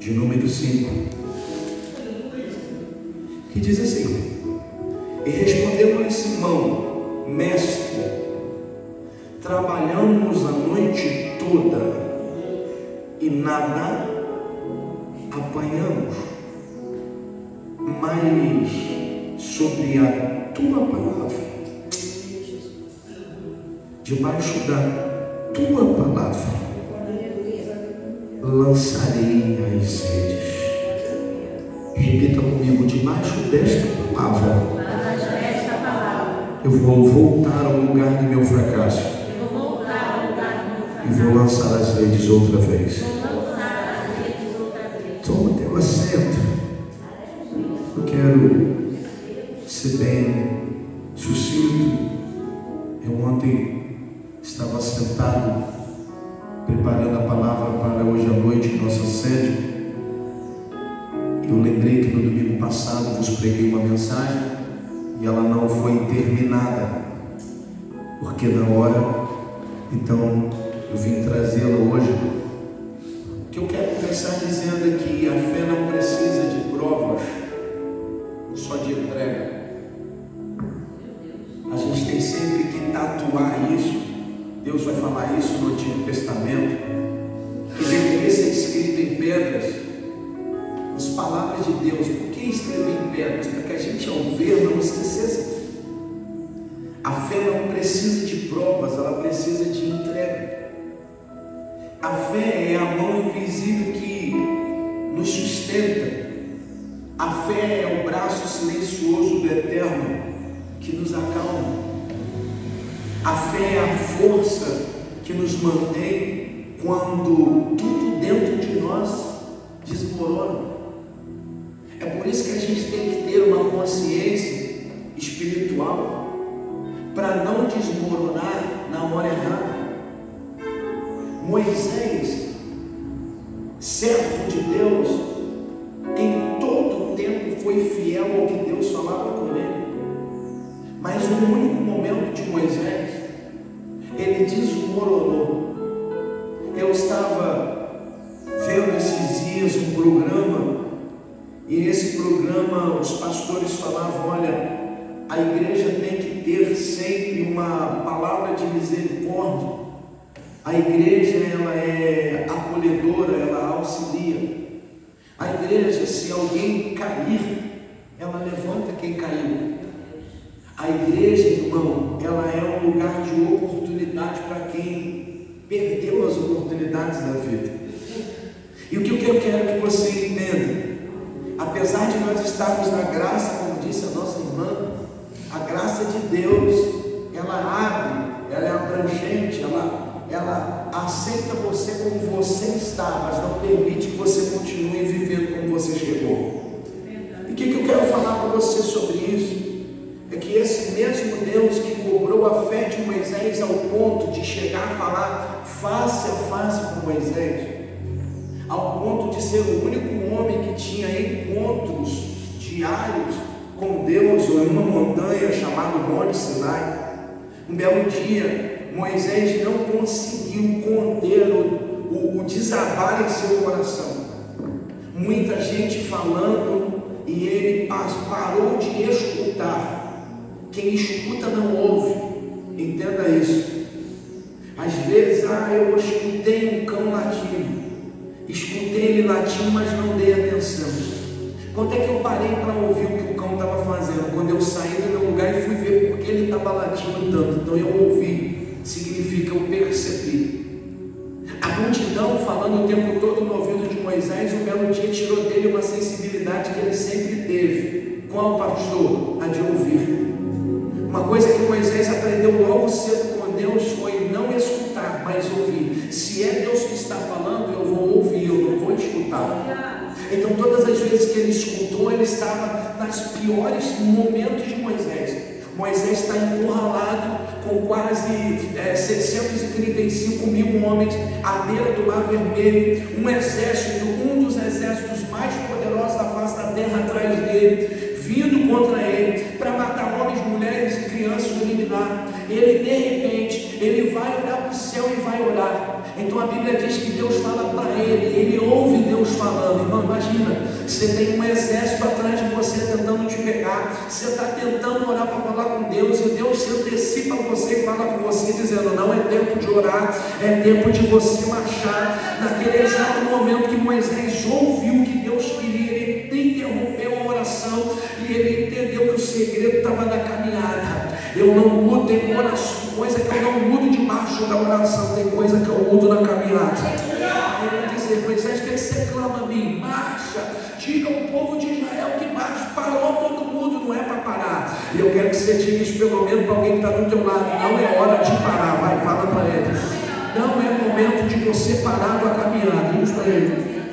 de número 5, que diz assim: e respondeu-lhe Simão: mestre, trabalhamos a noite toda e nada apanhamos, mas sobre a tua palavra, debaixo da tua palavra, lançarei as redes. Repita comigo: debaixo desta palavra, eu vou voltar ao lugar do meu fracasso e vou lançar as redes outra vez. Toma o teu assento. Eu quero ser bem sucinto. Eu ontem estava sentado preparando a palavra para hoje à noite em nossa sede. Eu lembrei que no domingo passado vos preguei uma mensagem e ela não foi terminada, porque na hora, então eu vim trazê-la hoje. O que eu quero começar dizendo é que a fé não precisa de provas, só de entrega. A gente tem sempre que tatuar isso. Deus vai falar isso no Antigo Testamento, que deveria ser escrito em pedras. As palavras de Deus, por que escrever em pedras? Para que a gente, ao ver, não esquecesse. A fé não precisa de provas, ela precisa de entrega. A fé é a mão invisível que nos sustenta. A fé é o braço silencioso do Eterno que nos acalma. A fé é a força que nos mantém quando tudo dentro de nós desmorona. É por isso que a gente tem que ter uma consciência espiritual para não desmoronar na hora errada. Moisés, servo de Deus, em todo o tempo foi fiel ao que Deus falava com ele. Mas no único momento de Moisés, ele desmoronou. Eu estava vendo esses dias um programa, e nesse programa os pastores falavam: olha, a igreja tem que ter sempre uma palavra de misericórdia. A igreja, ela é acolhedora, ela auxilia. A igreja, se alguém cair, ela levanta quem caiu. A igreja, irmão, ela é um lugar de oportunidade para quem perdeu as oportunidades da vida. E o que eu quero que você entenda: apesar de nós estarmos na graça, como disse a nossa irmã, a graça de Deus, ela abre, ela é abrangente, ela aceita você como você está, mas não permite que você continue vivendo como você chegou. E o que eu quero falar para você sobre isso? É que esse mesmo Deus que cobrou a fé de Moisés ao ponto de chegar a falar face a face com Moisés, ao ponto de ser o único homem que tinha encontros diários com Deus em uma montanha chamada Monte Sinai. Um belo dia, Moisés não conseguiu conter o desabar em seu coração. Muita gente falando e ele parou de escutar. Quem escuta não ouve. Entenda isso. Às vezes, eu escutei um cão latindo. Escutei ele latindo, mas não dei atenção. Quando é que eu parei para ouvir o que o cão estava fazendo? Quando eu saí do meu lugar e fui ver por que ele estava latindo tanto. Então eu ouvi, significa eu percebi. A multidão falando o tempo todo no ouvido de Moisés, um belo dia tirou dele uma sensibilidade que ele sempre teve. Qual pastor? A de ouvir. Uma coisa que Moisés aprendeu logo cedo com Deus foi não escutar, mas ouvir. Se é Deus que está falando, eu vou ouvir, eu não vou escutar. Então todas as vezes que ele escutou, ele estava nos piores momentos de Moisés. Moisés está encurralado com quase 635 mil homens à beira do Mar Vermelho, um exército, um dos exércitos mais poderosos da face da terra atrás dele, vindo contra ele para matar homens, mulheres e crianças e eliminar. Ele de repente, ele vai olhar para o céu e vai orar. Então a Bíblia diz que Deus fala para ele, ele ouve Deus Deus falando. Irmão, imagina, você tem um exército atrás de você tentando te pegar, você está tentando orar para falar com Deus, e Deus se antecipa a você e fala com você, dizendo: não é tempo de orar, é tempo de você marchar. Naquele exato momento que Moisés ouviu que Deus queria, ele interrompeu a oração, e ele entendeu que o segredo estava na caminhada. Eu não mudo, tem coisa que eu não mudo debaixo da oração, tem coisa que eu mudo na caminhada. Aí ele vai dizer: Moisés, o que você clama a mim? Marcha, diga ao povo de Israel que marcha. Parou todo mundo, não é para parar. E eu quero que você diga isso pelo menos para alguém que está do teu lado: não é hora de parar. Vai, fala para ele: não é momento de você parar a tua caminhada. Diz para ele.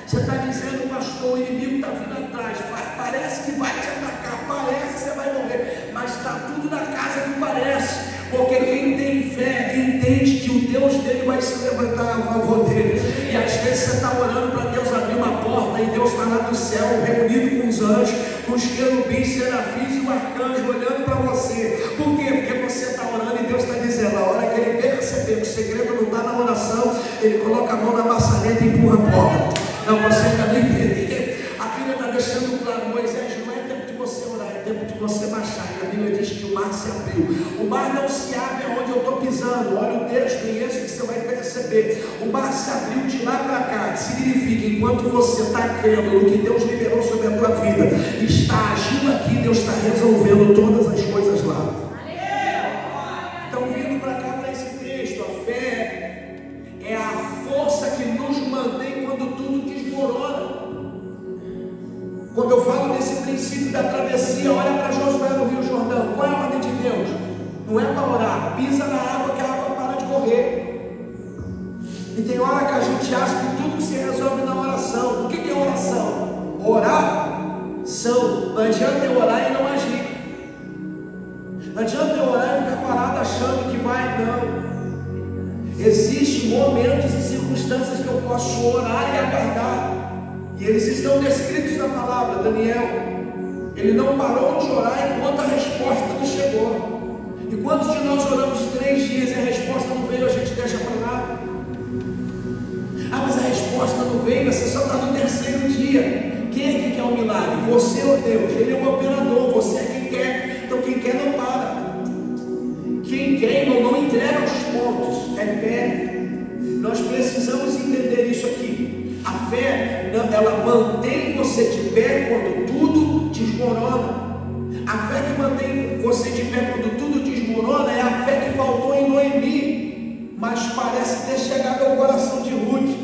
Você está dizendo: pastor, o inimigo está vindo atrás, parece que vai te atacar, parece que você vai morrer, mas está tudo na casa que parece, porque quem tem fé entende que o Deus dele vai se levantar a favor dele. E às vezes você está orando para Deus abrir uma porta, e Deus está lá no céu, reunido com os anjos, com os querubins, serafins e o arcanjo olhando para você. Por quê? Porque você está orando e Deus está dizendo: a hora que ele perceber que o segredo não está na oração, ele coloca a mão na maçaneta e empurra a porta. Não, você também entender. A Bíblia está deixando claro: Moisés, não é tempo de você orar, é tempo de você marchar. E a Bíblia diz que o mar se abriu. O mar não se abre onde eu estou pisando. Olha o texto e isso que você vai perceber. O mar se abriu de lá para cá, que significa: enquanto você está crendo no que Deus liberou sobre a tua vida, está agindo aqui, Deus está resolvendo todas as coisas lá. Então, vindo para cá, para esse texto, a fé é a força que nos mantém quando tudo desmorona. Quando eu falo desse princípio da travessia, olha para Josué no Rio Jordão. Qual é a ordem de Deus? Não é para orar, pisa na água que a água para de correr. E tem hora que a gente acha que tudo se resolve na oração. O que é oração? Oração. Não adianta eu orar e não agir. Não adianta eu orar e ficar parado achando que vai, não. Existem momentos e circunstâncias que eu posso orar e aguardar, e eles estão descritos na palavra. Daniel, ele não parou de orar enquanto a resposta não chegou. E quantos de nós oramos 3 dias e a resposta não veio, a gente deixa para lá? Ah, mas a resposta não veio, você só está no 3º dia. Quem é que quer um milagre? Você ou Deus? Ele é o operador, você é quem quer. Então quem quer não para. Quem quer, irmão, não entrega os pontos. É fé. Nós precisamos entender isso aqui. A fé, ela mantém você de pé quando tudo desmorona. A fé que mantém você de pé quando tudo desmorona é a fé que faltou em Noemi, mas parece ter chegado ao coração de Ruth.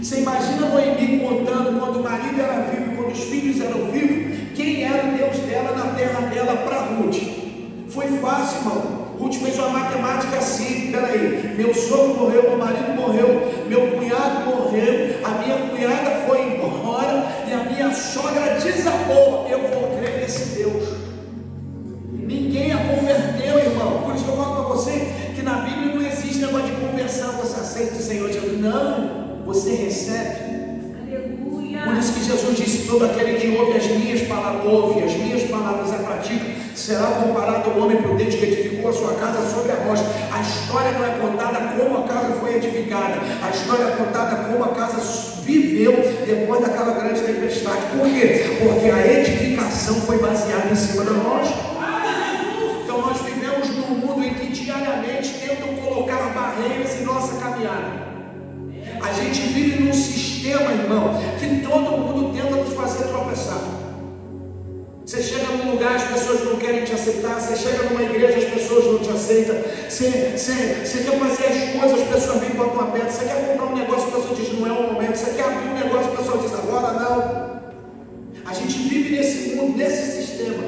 Você imagina Noemi contando quando o marido era vivo, quando os filhos eram vivos, quem era o Deus dela na terra dela para Ruth. Foi fácil, irmão. Ruth fez uma matemática assim: peraí, meu sogro morreu, meu marido morreu, meu cunhado morreu, a minha cunhada foi embora e a minha sogra desabou. Eu vou crer nesse Deus. Ninguém a converteu, irmão. Por isso que eu falo para você que na Bíblia não existe negócio de conversão. Você aceita o Senhor Jesus? Não, você recebe. Por isso que Jesus disse: todo aquele que ouve as minhas palavras a pratica, será comparado ao homem prudente que edificou a sua casa sobre a rocha. A história não é contada como a casa foi edificada, a história é contada como a casa viveu depois daquela grande tempestade. Por quê? Porque a edificação foi baseada em cima da rocha. Então nós vivemos num mundo em que diariamente tentam colocar barreiras em nossa caminhada. A gente vive num sistema, irmão, que todo mundo tenta nos fazer tropeçar. Você chega num lugar, as pessoas não querem te aceitar. Você chega numa igreja, as pessoas não te aceitam. Você quer fazer as coisas, as pessoas vêm e botam uma pedra. Você quer comprar um negócio, a pessoa diz: não é o momento. Você quer abrir um negócio, a pessoa diz: agora não. A gente vive nesse mundo, nesse sistema.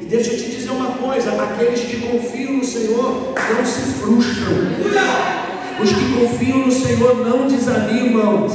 E deixa eu te dizer uma coisa: aqueles que confiam no Senhor não se frustram. Os que confiam no Senhor não desanimam.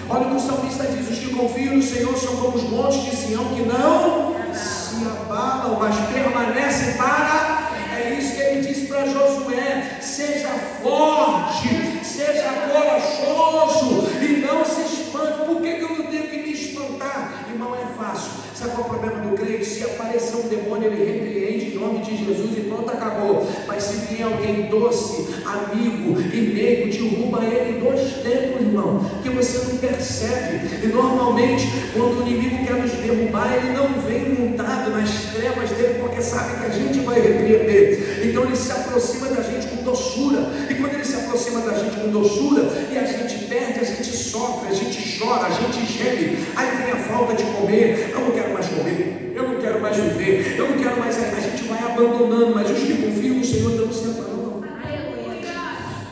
Olha o que o salmista diz: os que confiam no Senhor são como os montes de Sião, que não se abalam, mas permanecem para... É isso que ele disse para Josué: seja forte, seja corajoso e não se espante. Por que eu não tenho que me espantar? Irmão, é fácil. Sabe qual é o problema do crente? Se aparecer um demônio, ele repreende em nome de Jesus e pronto, acabou. Mas se vier alguém doce, amigo e meigo, derruba ele em 2 tempos, irmão. irmão, que você não percebe. E normalmente, quando o inimigo quer nos derrubar, ele não vem montado nas trevas dele, porque sabe que a gente vai repreender. Então ele se aproxima da gente com doçura. E quando ele se aproxima da gente com doçura, e a gente perde, a gente sofre, a gente chora, a gente geme. Aí vem a falta de comer. Eu não quero mais comer, eu não quero mais viver, eu não quero mais. A gente vai abandonando, mas os que confiam no Senhor não se abandonam.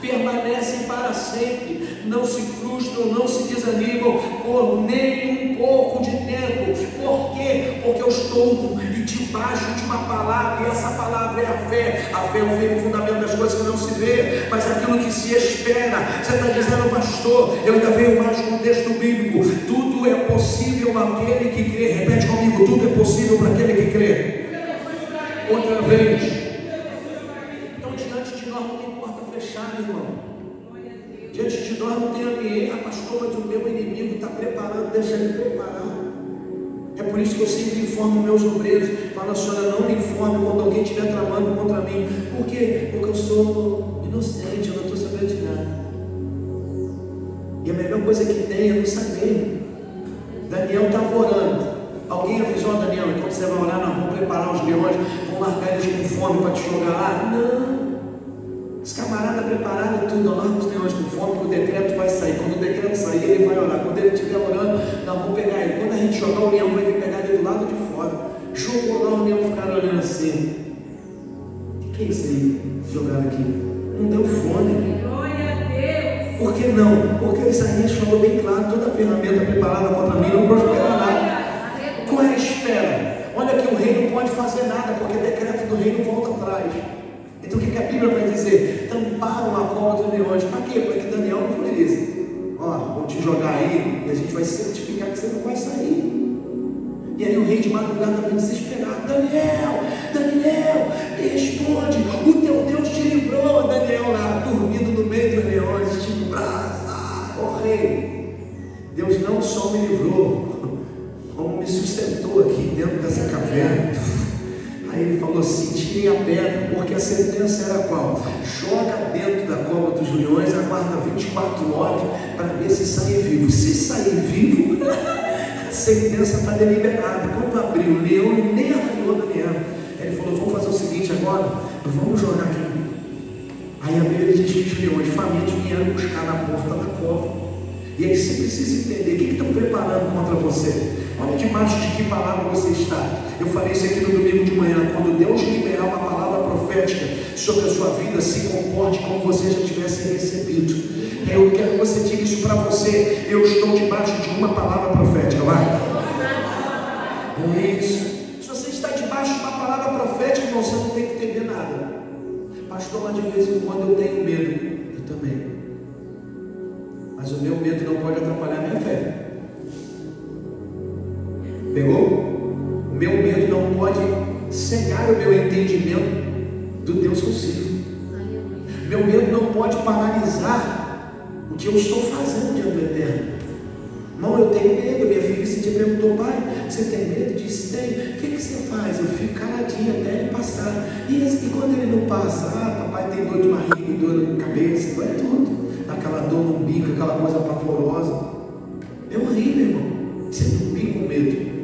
Permanecem para sempre, não se frustram, não se desanimam por nem um pouco de tempo. Por quê? Porque eu estou debaixo de uma palavra, e essa palavra é a fé. A fé é o firme fundamento das coisas que não se vê, mas aquilo que se espera. Você está dizendo, pastor, eu ainda venho mais com o texto bíblico: tudo é possível àquele que crê. Repete comigo: tudo é possível para aquele que crê. Outra vez. Então diante de nós não tem porta fechada, irmão. Diante de nós não tem ambiente. Pastor, mas o meu inimigo está preparando. Deixa ele preparar. É por isso que eu sempre informo meus obreiros. Fala, senhora, não me informe quando alguém estiver tramando contra mim. Por quê? Porque eu sou inocente, eu não estou sabendo de nada. E a melhor coisa que tem é não saber. Daniel estava orando. Alguém avisou, Daniel, enquanto você vai orar, nós vamos preparar os leões, vamos largar eles com fome para te jogar lá? Não. Os camaradas prepararam tudo, larga os leões com fome, que o decreto vai sair. Quando o decreto sair, ele vai orar. Quando ele estiver orando, nós vamos pegar ele. Quando a gente jogar, o leão vai vir pegar ele do lado de fora. Jogou lá, o leão ficar olhando assim. O que é isso aí? Jogaram aqui. Não deu fome. Glória a Deus. Por que não? Porque Isaías falou bem claro: toda ferramenta preparada contra mim não prosperará. Qual é a espera? Olha que o rei não pode fazer nada, porque o decreto do rei não volta atrás. Então o que a Bíblia vai dizer? Tamparam a cova dos leões. Para quê? Para que Daniel não flerisse. Ó, vou te jogar aí e a gente vai certificar que você não vai sair. E aí o rei de madrugada vem desesperado: Daniel, Daniel, me responde, o teu Deus te livrou. Daniel lá, dormindo no meio dos leões, tipo, ó rei, Deus não só me livrou, como me sustentou aqui dentro dessa caverna. Aí ele falou assim: tirem a pedra, porque a sentença era qual? Joga dentro da cova dos leões, aguarda 24 horas para ver se sai vivo. Se sair vivo, a sentença está deliberada. Quando abriu o leão, nem arranhou Daniel. Ele falou: vamos fazer o seguinte agora, vamos jogar aqui. Aí a Bíblia diz que os leões famintos vieram buscar na porta da cova. E aí você precisa entender: o que estão preparando contra você? Olha debaixo de que palavra você está. Eu falei isso aqui no domingo de manhã. Quando Deus liberar uma palavra profética sobre a sua vida, se comporte como você já tivesse recebido. Eu quero que você diga isso para você: eu estou debaixo de uma palavra profética. Vai. É isso. Se você está debaixo de uma palavra profética, irmão, você não tem que temer nada. Pastor, mas de vez em quando eu tenho medo. Eu também. Mas o meu medo não pode atrapalhar a minha fé. Pegou? O meu medo não pode cegar o meu entendimento do Deus que eu sirvo. Meu medo não pode paralisar o que eu estou fazendo diante do Eterno. Irmão, eu tenho medo. Minha filha esse dia perguntou: pai, você tem medo? Eu disse: tem. O que você faz? Eu fico caladinho até ele passar. E quando ele não passa? Papai tem dor de barriga, dor de cabeça, dói tudo. Aquela dor no umbigo, aquela coisa pavorosa. É horrível, irmão. Você dormir com medo.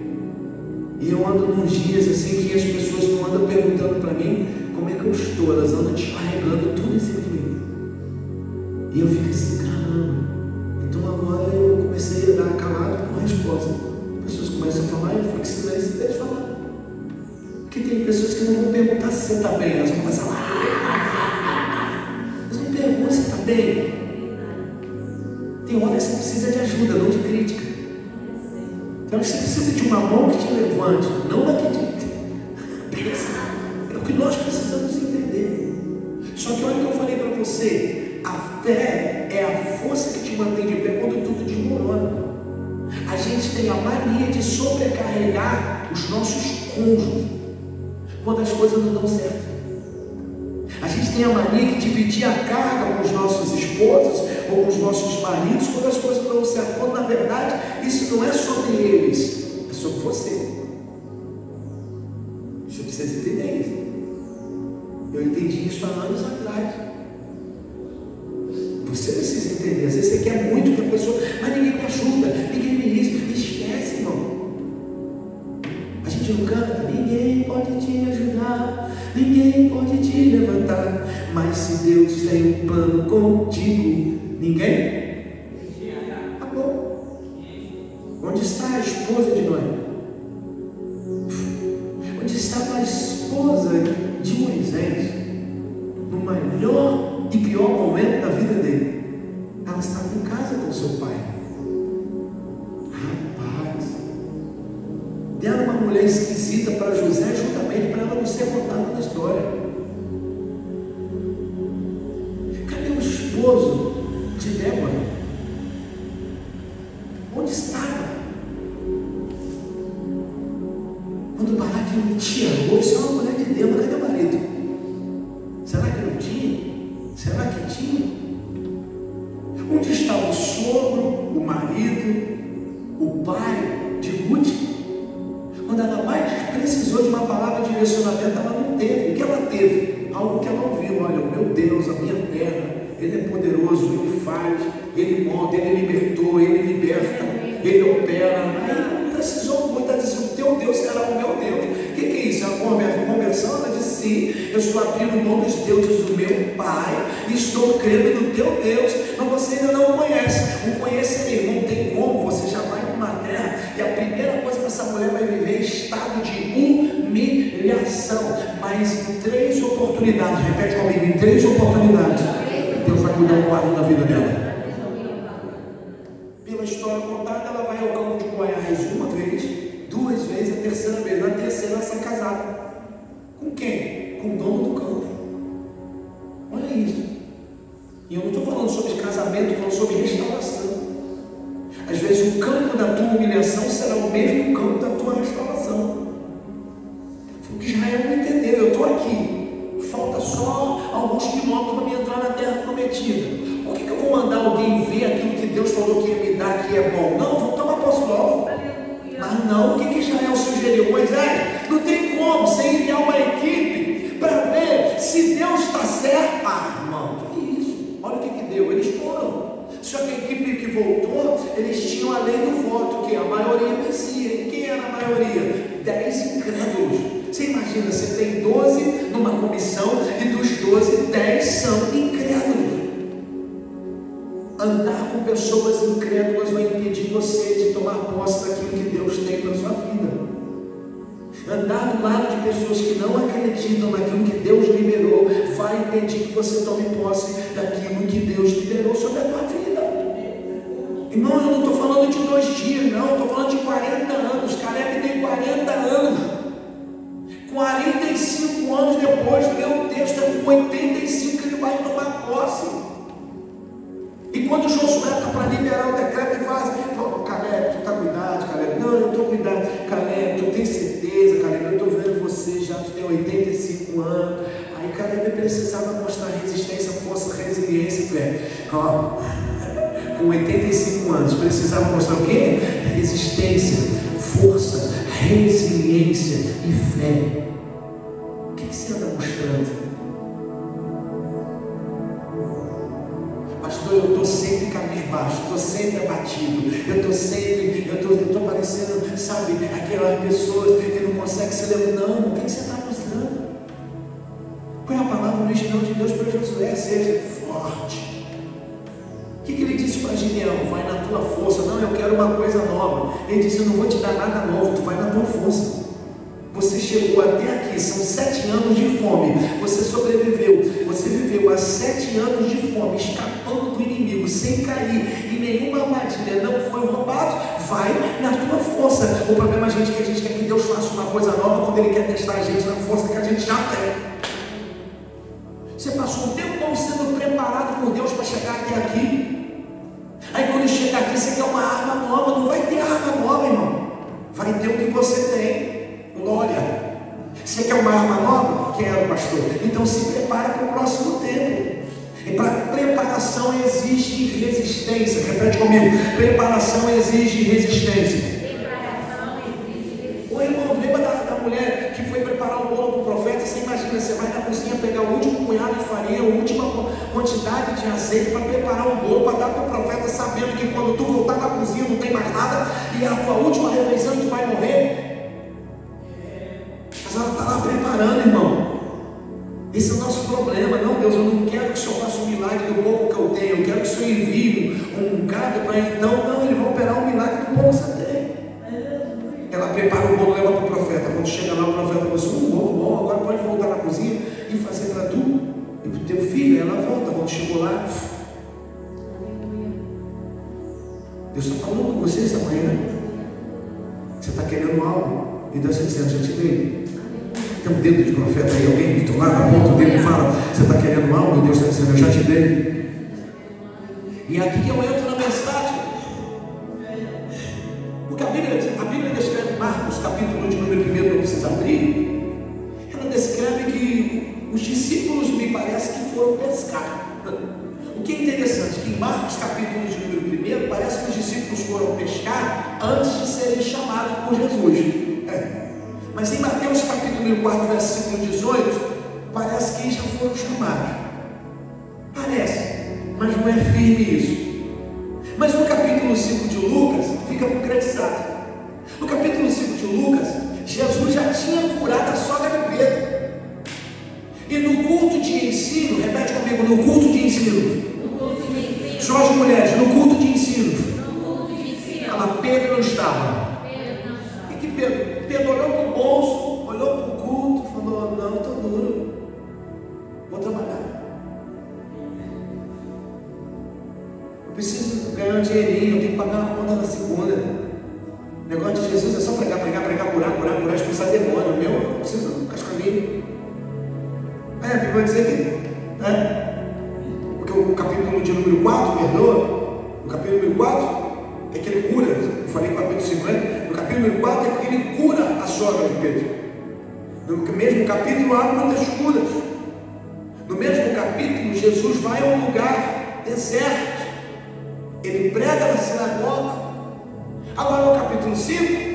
E eu ando nos dias assim que as pessoas não andam perguntando para mim como é que eu estou, elas andam descarregando tudo em cima de mim. E eu fico assim: caramba. Então agora eu comecei a dar calado com a resposta. As pessoas começam a falar e eu fico em silêncio até de falar. Porque tem pessoas que não vão perguntar se você está bem, elas vão começar a falar. Elas não perguntam se está bem. Tem hora que você precisa de ajuda, não de crítica. Então você precisa de uma mão que te levante, não da que te pensa. É o que nós precisamos entender. Só que olha o que eu falei para você: a fé é a força que te mantém de pé quando tudo desmorona. A gente tem a mania de sobrecarregar os nossos cônjuges quando as coisas não dão certo. A gente tem a mania de dividir a carga com os nossos esposos ou com os nossos maridos quando as coisas não dão certo. Quando na verdade isso não é sobre eles, é sobre você. Você precisa entender isso. Eu entendi isso há anos atrás. Você precisa entender. Às vezes você quer muito que a pessoa tem um plano contigo. Ninguém? Acabou. Onde está a esposa de Noé? Onde estava a esposa de Moisés? No melhor e pior momento da vida dele, ela estava em casa com seu pai. Rapaz, deram uma mulher esquisita para José, justamente para ela não ser botada na história. Cadê o esposo de Débora? Onde estava? Quando Baraque não tinha arroz, só uma mulher de Deus, cadê o marido? Será que não tinha? Será que tinha? Onde estava o sogro, o marido, o pai de Ruth? Quando ela mais precisou de uma palavra de direcionamento, ela não teve. O que ela teve? Algo que ela ouviu. Olha, o meu Deus, a minha terra, Ele é poderoso, Ele faz, Ele molda, Ele libertou, Ele liberta, Ele opera. Aí não precisou muito, ela disse, o teu Deus será o meu Deus. O que é isso? É uma conversão? Ela disse, sim, eu estou abrindo mão dos deuses do meu pai, e estou crendo no teu Deus, mas você ainda não o conhece. O conhecer, não tem como, você já vai para uma terra, e a primeira coisa que essa mulher vai viver é estado de humilhação, mas em 3 oportunidades, repete comigo, em 3 oportunidades, Deus vai mudar o quadro da vida dela. Pela história contada, ela vai ao campo de Goiás uma vez, 2 vezes, a terceira vez. Na terceira ela sai casada. Com quem? Com o dono do campo. Olha isso. E eu não estou falando sobre casamento, estou falando sobre restauração. Às vezes o campo da tua humilhação será o mesmo campo da tua restauração. Foi o que Israel não entendeu. Eu estou aqui, falta só alguns quilômetros para me entrar na terra prometida. Por que eu vou mandar alguém ver aquilo que Deus falou que ia me dar, que é bom? Não, vou tomar posse logo. Mas não, o que Israel sugeriu? Moisés, não tem como você enviar uma equipe para ver se Deus está certo. Ah, irmão, que isso? Olha o que deu, eles foram. Só que a equipe que voltou, eles tinham a lei do voto, que a maioria vencia. E quem era a maioria? 10 incrédulos. Você imagina, você tem 12 numa comissão e dos 12, 10 são incrédulos. Andar com pessoas incrédulas vai impedir você de tomar posse daquilo que Deus tem na sua vida. Andar do lado de pessoas que não acreditam naquilo que Deus liberou vai impedir que você tome posse daquilo que Deus liberou sobre a tua vida. Irmão, eu não estou falando de 2 dias, não, estou falando de 40 anos. Caleb tem 40 anos. 45 anos depois, meu texto é com 85 que ele vai tomar posse. E quando Josué está para liberar o decreto, ele fala assim, Caleb, tu está cuidado, Caleb? Não, eu estou cuidado. Caleb, tu tem certeza, Caleb? Eu estou vendo você já, tu tem 85 anos. Aí Caleb precisava mostrar resistência, força, resiliência e fé. Com 85 anos, precisava mostrar o quê? Resistência, força, resiliência e fé. O que você anda mostrando? Pastor, eu estou sempre cabisbaixo, estou sempre abatido, eu estou parecendo, sabe, aquelas pessoas que não conseguem se levantar. Não, o que você está mostrando? Qual é a palavra original de Deus para Josué? Seja forte. O que ele disse para Gideão? Vai na tua força. Não, eu quero uma coisa nova. Ele disse, eu não vou te dar nada novo, tu vai na tua força. Você chegou até aqui, são 7 anos de fome, você sobreviveu, você viveu há 7 anos de fome, escapando do inimigo, sem cair em nenhuma armadilha, não foi roubado, vai na tua força. O problema, gente, é que a gente quer que Deus faça uma coisa nova quando Ele quer testar a gente na força que a gente já tem. Você passou um tempo sendo preparado por Deus para chegar até aqui, aí quando chega aqui você quer uma arma nova. Não vai ter arma nova, irmão, vai ter o que você tem. Glória. Você quer uma arma nova? Quero, pastor. Então se prepara para o próximo tempo. E para preparação exige resistência. Repete comigo. Preparação exige resistência. Ô irmão, lembra da mulher que foi preparar o bolo para o profeta? Você imagina, você vai na cozinha pegar o último punhado de farinha, a última quantidade de azeite para preparar um bolo, para dar para o profeta, sabendo que quando tu voltar na cozinha não tem mais nada, e a tua última refeição tu vai morrer. Mas ela está lá preparando, irmão. Esse é o nosso problema. Não, Deus, eu não quero que o Senhor faça um para então, não, ele vai operar um milagre do bom que você tem. Ela prepara o bolo, leva para o profeta. Quando chega lá, o profeta fala assim: um bolo bom, agora pode voltar na cozinha e fazer para tu e para o teu filho. Ela volta. Quando chegou lá, Deus está falando com você essa manhã. Você está querendo algo e Deus está dizendo: já te dei. Tem um dedo de profeta aí, alguém do lado aponta o dedo e fala: você está querendo algo e Deus está dizendo: eu já te dei. E é aqui que eu entro na mensagem. Porque a Bíblia descreve Marcos, capítulo de número 1, não precisa abrir. Ela descreve que os discípulos, me parece que foram pescar. O que é interessante, que em Marcos, capítulo de número 1, parece que os discípulos foram pescar antes de serem chamados por Jesus. Mas em Mateus, capítulo 4, versículo 18, parece que já foram chamados. Parece, mas não é firme isso. Mas no capítulo 5 de Lucas, fica concretizado. No capítulo 5 de Lucas, Jesus já tinha curado a sogra de Pedro. E no culto de ensino, repete comigo, no culto de ensino. Só as mulheres, no culto de ensino. Ela, Pedro não estava. E que Pedro olhou para o bolso, olhou para o culto, falou: não, estou duro, vou trabalhar. Eu preciso ganhar um dinheirinho, eu tenho que pagar uma conta na segunda. O negócio de Jesus é só pregar, curar, expulsar demônio. Meu, eu preciso cascalinho. A Bíblia vai dizer que, porque o capítulo de número 4, perdoa, o capítulo número 4 é que ele cura. Eu falei com o capítulo 5, né? No capítulo número 4 é que ele cura a sogra de Pedro. No mesmo capítulo há muitas curas. No mesmo capítulo, Jesus vai a um lugar deserto. Ele prega na sinagoga. Agora no capítulo 5,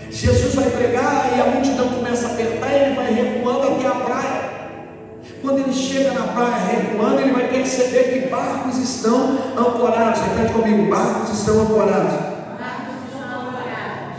Jesus vai pregar e a multidão começa a apertar e ele vai recuando até a praia. Quando ele chega na praia recuando, ele vai perceber que barcos estão ancorados. Repete comigo: barcos estão ancorados.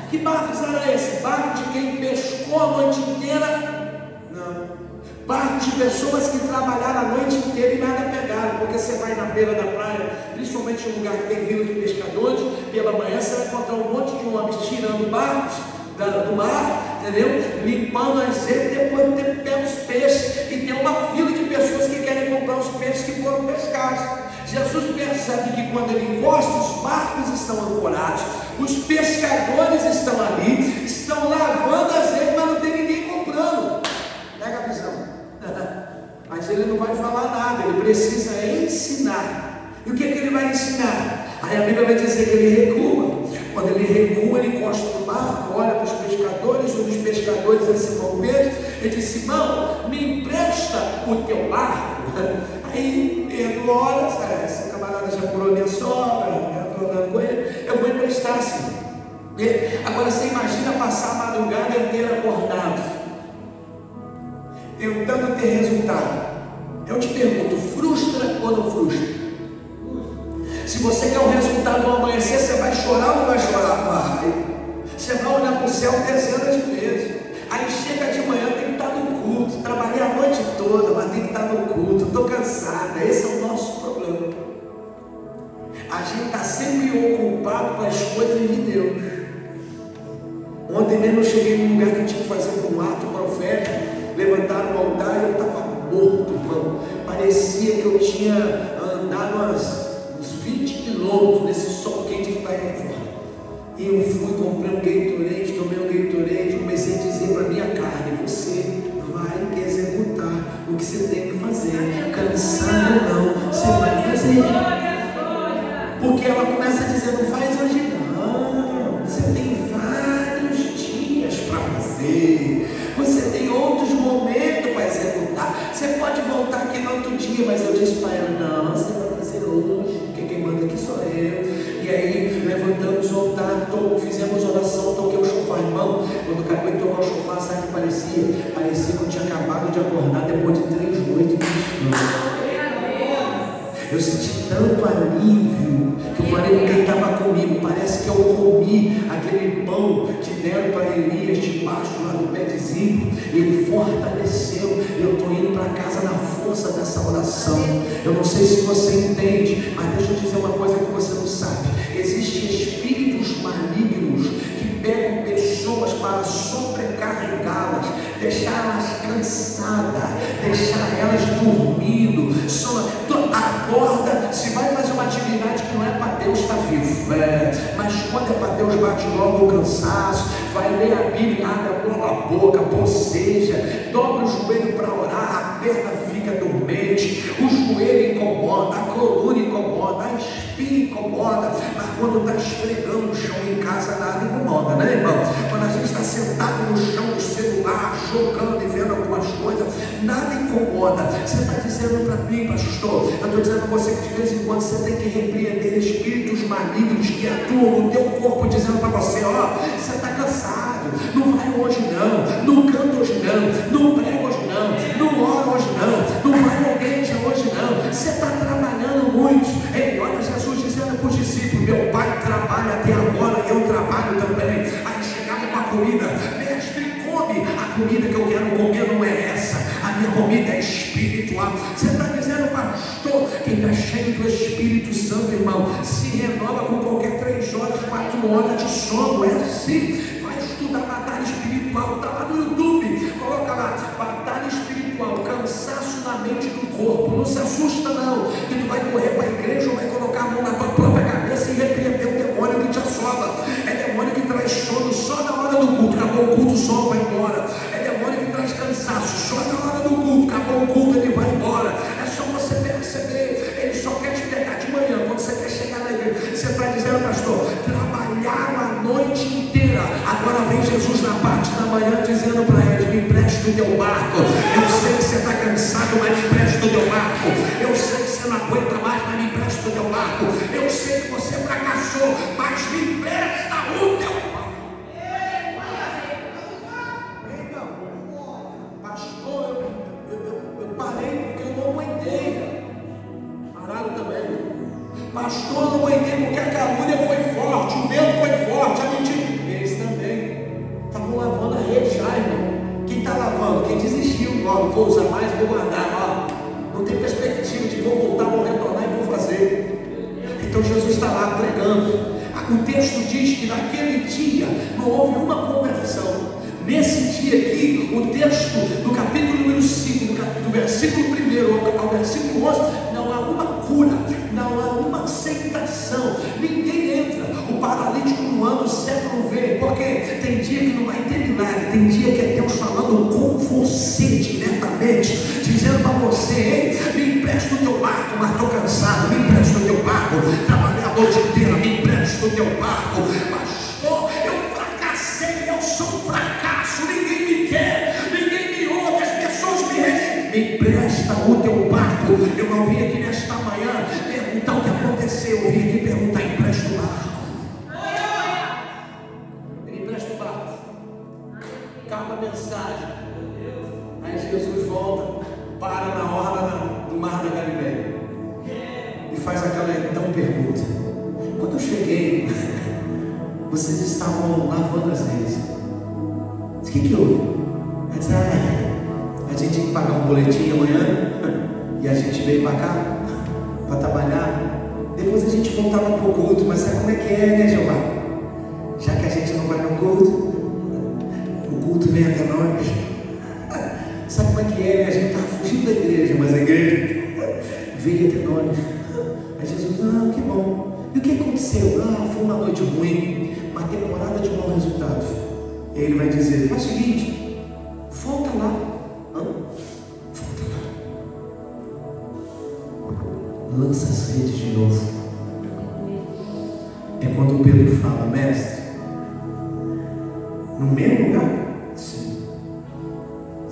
Que barcos era esse? Barco de quem pescou a noite inteira? Não. Barco de pessoas que trabalharam a noite inteira e nada pegaram. Porque você vai na beira da praia, principalmente em lugar que tem vila de pescadores, pela manhã você vai encontrar um monte de homens tirando barcos do mar, entendeu? Limpando as redes, depois pega os peixes, e tem uma fila de pessoas que querem comprar os peixes que foram pescados. Jesus percebe que quando ele encosta, os barcos estão ancorados, os pescadores estão ali, estão lavando as redes, mas não tem ninguém comprando. Pega a visão. Mas ele não vai falar nada, ele precisa ensinar. E o que é que ele vai ensinar? Aí a Bíblia vai dizer que ele recua. Quando ele recua, ele encosta no barco, olha para os pescadores. Um dos pescadores é Simão Pedro. Ele diz: Simão, me empresta o teu barco. Aí Pedro olha: esse camarada já curou minha sogra, estou andando com ele, eu vou emprestar, sim. Agora você imagina passar a madrugada inteira acordado, tentando ter resultado. Eu te pergunto, frustra ou não frustra? Se você quer um resultado no amanhecer, você vai chorar ou não vai chorar? Vai. Você vai olhar para o céu dezenas de vezes. Aí chega de manhã, tem que estar no culto. Trabalhei a noite toda, mas tem que estar no culto. Estou cansada. Esse é o nosso problema. A gente está sempre ocupado com as coisas de Deus. Ontem mesmo eu cheguei num lugar que eu tinha que fazer um ato profético. Levantaram o altar e eu estava morto, irmão. Parecia que eu tinha andado uns 20 quilômetros nesse sol quente que está aí fora. E eu fui, comprei um Gatorade, tomei um Gatorade, comecei a dizer para a minha carne: você vai executar o que você tem que fazer, cansado ou não, você vai fazer. Porque ela começa a dizer: não faz hoje não, você tem vários dias para fazer, você tem outros momentos para executar, você pode voltar aqui no outro dia. Mas eu disse para ela: não, você vai fazer hoje, porque quem manda aqui sou eu. E aí levantamos o altar, fizemos oração, toquei o chofar, irmão. Quando acabei de tocar o chofar, sabe o que parecia? Parecia que eu tinha acabado de acordar depois de 3 noites de descanso. Eu senti tanto alívio que eu falei com quem estava comigo: parece que eu comi aquele pão que deram para Elias debaixo lá do pé de zimbro, e ele fortaleceu. Eu estou indo para casa na força dessa oração. Eu não sei se você entende, mas deixa eu dizer uma coisa que você não sabe. deixar elas cansadas, deixar elas dormindo. Acorda, se vai fazer uma atividade que não é para Deus, está vivo. Mas quando é para Deus, bate logo o cansaço, vai ler a Bíblia, abre logo a boca, boceja, dobra o joelho para orar, a perna fica dormente, o joelho incomoda, a coluna incomoda, a espinha incomoda, mas quando está esfregando o chão em casa, nada incomoda, né, irmão? Quando a gente está sentado no chão do celular, jogando e vendo algumas coisas, nada incomoda. Você está dizendo para mim, pastor, eu estou dizendo para você que de vez em quando você tem que repreender espíritos malignos que atuam no teu corpo, dizendo para você, ó, você está cansado, não vai hoje não canta hoje não prega hoje não ora hoje não vai na igreja hoje não, você está trabalhando muito. Ei, olha Jesus dizendo para os discípulos, meu pai trabalha até agora e eu trabalho também. Aí chegava com a comida, mestre, come a comida que eu quero comer, não é essa, a minha comida é espiritual. Você está dizendo, pastor, quem está cheio do Espírito Santo, irmão, se renova com qualquer 3 horas, 4 horas de sono, é assim. Vai estudar batalha espiritual, está lá no YouTube, coloca lá, batalha espiritual, cansaço na mente do corpo. Não se assusta não, que tu vai correr para a igreja ou vai colocar a mão na tua própria cabeça e repreender o demônio que te assola. É demônio que traz sono só na hora do culto, acabou o culto, o sono vai embora. É demônio que traz cansaço só na hora do culto, acabou o culto, ele vai embora. É só você perceber, ele só quer te pegar de manhã, quando você quer chegar na igreja. Você está dizendo, pastor, trabalharam a noite inteira, agora vem Jesus na parte da manhã dizendo para eles, me empresta o teu barco. Eu sei que você está cansado, mas me empresta o teu barco. Eu sei que você não aguenta mais, mas me empresta o teu barco. Eu sei que você fracassou, mas me empresta o teu barco. Pastor, eu parei porque eu não aguentei. Pararam também. Pastor, eu não aguentei porque a calúnia foi forte, o vento foi forte, a mentira. Eles também estavam lavando a rede já, irmão. Quem está lavando? Quem desistiu, ó, não vou usar mais, vou guardar, ó. Não tem perspectiva de vou voltar, vou retornar e vou fazer. Então Jesus está lá pregando. O texto diz que naquele dia não houve uma conversão. Nesse dia aqui, o texto do capítulo número 5, do versículo 1 ao versículo 11, não há uma cura, não há uma aceitação, ninguém entra. O paralítico não anda, o cego não vê, porque tem dia que não vai ter milagre, tem dia que é Deus falando com você diretamente, dizendo para você, ei, me empresta o teu barco, mas estou cansado, me empresta o teu barco, trabalhei a noite inteira, me empresta o teu barco, pastor, eu fracassei, eu sou um fracasso, ninguém me quer, ninguém me ouve, as pessoas me respeitam, me empresta o teu barco. Eu não vim aqui nesta manhã perguntar o que aconteceu, eu vim aqui perguntar, empresta o barco. Ele empresta o barco, acaba a mensagem, aí Jesus volta, para na orla do mar da Galileia e faz aquela então pergunta: quando eu cheguei, vocês estavam lavando as redes, o que houve? Ele disse, a gente tinha que pagar um boletim amanhã e a gente veio para cá para trabalhar, depois a gente voltava para o culto, mas sabe como é que é, né, Jeová? Já que a gente não vai no culto, o culto vem até nós. Sabe como é que é, né? A gente estava fugindo da igreja, mas a igreja veio até nós. Aí Jesus, que bom. E o que aconteceu? Foi uma noite ruim, uma temporada de maus resultados. E ele vai dizer, faz o seguinte, volta lá. Volta lá. Lança as redes de novo. É quando o Pedro fala, mestre, no mesmo lugar? Sim.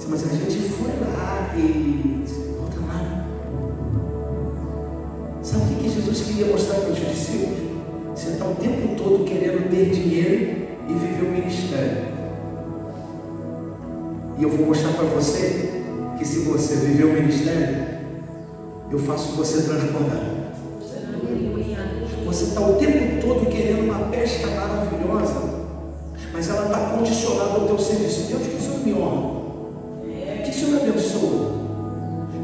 Mas a gente foi lá e volta lá. Sabe o que Jesus queria mostrar para os discípulos? Você está o tempo todo querendo ter dinheiro e viver o ministério. E eu vou mostrar para você que se você viver o ministério, eu faço você transbordar. Você está o tempo todo querendo uma pesca maravilhosa, mas ela está condicionada ao teu serviço. Deus, que o Senhor me honra? Por que o Senhor me abençoa?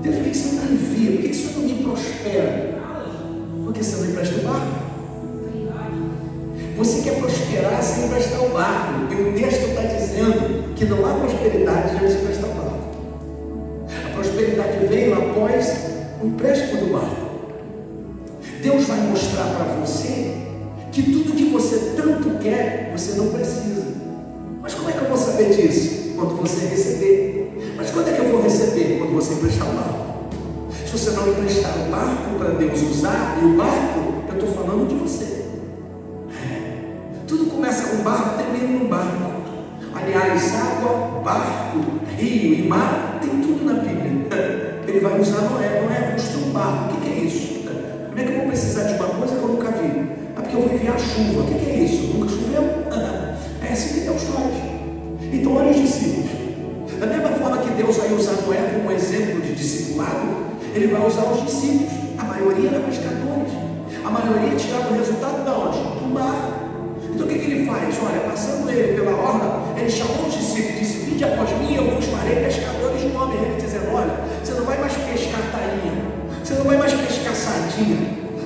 Deus, por que o Senhor não me envia? Por que o Senhor não me prospera? Porque você não empresta o barco. Você quer prosperar sem emprestar o barco. E o texto está dizendo que não há prosperidade antes de emprestar o barco. A prosperidade veio após o empréstimo do barco. Deus vai mostrar para você que tudo que você tanto quer, você não precisa. Mas como é que eu vou saber disso? Quando você receber. Mas quando é que eu vou receber? Quando você emprestar o barco. Se você não emprestar o barco para Deus usar, e o barco, eu estou falando de você. Tudo começa com barco, termina num barco. Aliás, água, barco, rio e mar, tem tudo na Bíblia. Ele vai usar Noé. Noé construiu um barco. O que é isso? Como é que eu vou precisar de uma coisa que eu nunca vi? É porque eu vou enviar chuva. O que é isso? Nunca choveu? É assim que Deus faz. Então olha os discípulos. Da mesma forma que Deus vai usar Noé como exemplo de discipulado, Ele vai usar os discípulos. A maioria era pescadores. A maioria tirava o resultado de onde? Do mar. Então o que ele faz? Olha, passando ele pela orla, ele chamou os discípulos e disse: vinde após mim, eu vos farei pescadores de homem. Ele dizendo: olha, você não vai mais pescar tainha, você não vai mais pescar sardinha,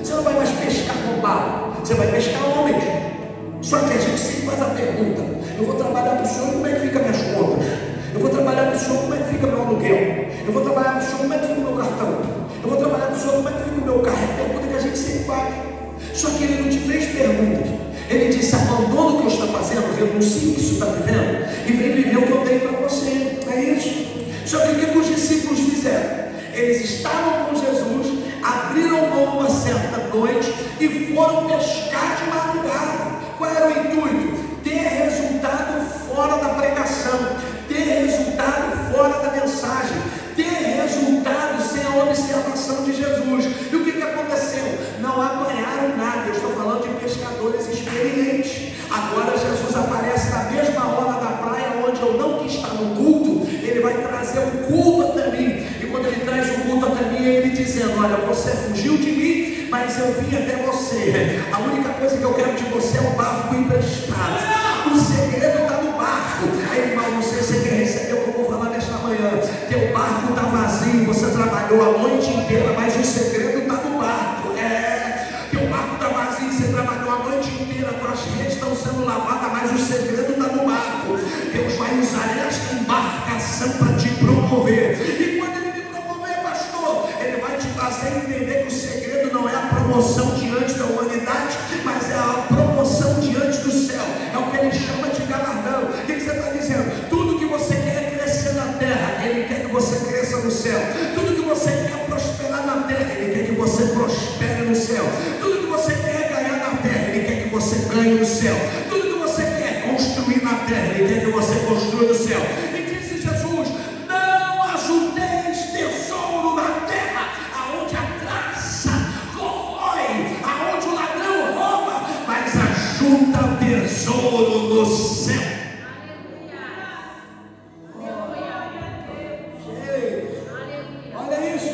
você não vai mais pescar roubado, você vai pescar homens. Só que a gente sempre faz a pergunta: eu vou trabalhar para o Senhor, como é que fica minhas contas? Eu vou trabalhar para o Senhor, como é que fica meu aluguel? Eu vou trabalhar para o Senhor, como é que fica o meu cartão? Eu vou trabalhar para o Senhor, como é que fica o meu carro? É a pergunta que a gente sempre faz. Só que ele não te fez perguntas. Ele disse: abandona o que eu estou fazendo, renuncie o que você está vivendo e vem viver o que eu tenho para você. É isso. Só que o que os discípulos fizeram? Eles estavam com Jesus, abriram mão uma certa noite e foram pescar de madrugada. Qual era o intuito? Ter resultado fora da pregação, ter resultado fora da mensagem, ter resultado sem a observação de Jesus. E o que aconteceu? Não apanharam nada. Eu estou falando de pescadores experientes. Agora Jesus aparece na mesma hora da praia onde eu não quis estar no culto. Ele vai trazer o culto até mim. E quando ele traz o culto até mim, ele dizendo: olha, você fugiu de mim, mas eu vim até você. A única coisa que eu quero de você é o barco emprestado. O segredo está no barco. Aí, irmão, não sei se você quer receber o que eu vou falar nesta manhã. Teu barco está vazio, você trabalhou a noite inteira, mas o segredo está no barco. Teu barco está vazio, você trabalhou a noite inteira, tuas redes estão sendo lavadas, mas o segredo está no barco. Deus vai usar esta embarcação para te promover. E quando Ele me promover, pastor, Ele vai te fazer entender que o segredo não é a promoção diante da humanidade, mas é a promoção diante do céu. É o que Ele chama de galardão. O que você está dizendo? Tudo que você quer é crescer na terra, Ele quer que você cresça no céu. Tudo que você quer prosperar na terra, Ele quer que você prospere no céu. Tudo que você quer ganhar na terra, Ele quer que você ganhe no céu. Tudo que você quer construir na terra, Ele quer que você construa no céu. E disse Jesus: não ajunteis tesouro na terra, aonde a traça corrói, aonde o ladrão rouba, mas ajunta tesouro no céu. Olha isso.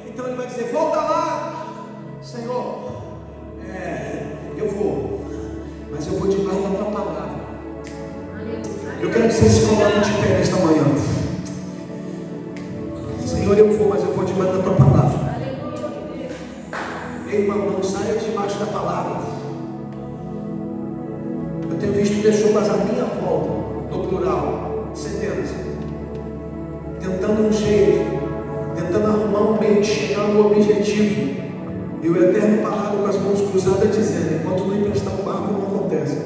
Então ele vai dizer: volta lá, Senhor. Eu vou, mas eu vou debaixo da tua palavra. Eu quero que vocês se coloquem de pé nesta manhã. Senhor, eu vou, mas eu vou debaixo da tua palavra. Ei, irmão, não saia debaixo da palavra. Eu tenho visto pessoas à minha volta, no plural, centenas, tentando um jeito, tentando arrumar um meio de chegar no objetivo, e o Eterno parado com as mãos cruzadas dizendo: enquanto não emprestar o barco, não acontece.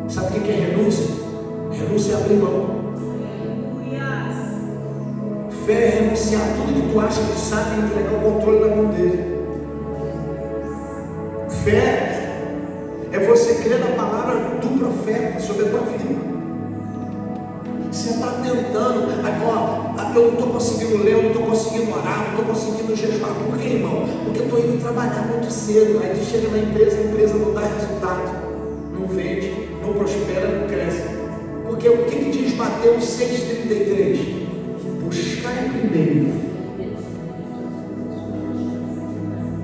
Sabe o que é renúncia? Renúncia é abrir mão. Fé é renunciar tudo que tu acha que sabe e entregar o controle na mão dele. Fé é você crer na palavra do profeta sobre a tua vida. Você está tentando, agora eu não estou conseguindo ler, eu não estou conseguindo orar, não estou conseguindo jejuar. Por quê, irmão? Porque eu estou indo trabalhar muito cedo. Aí tu chega na empresa, a empresa não dá resultado, não vende, não prospera, não cresce. Porque o que diz Mateus 6,33? Buscai primeiro.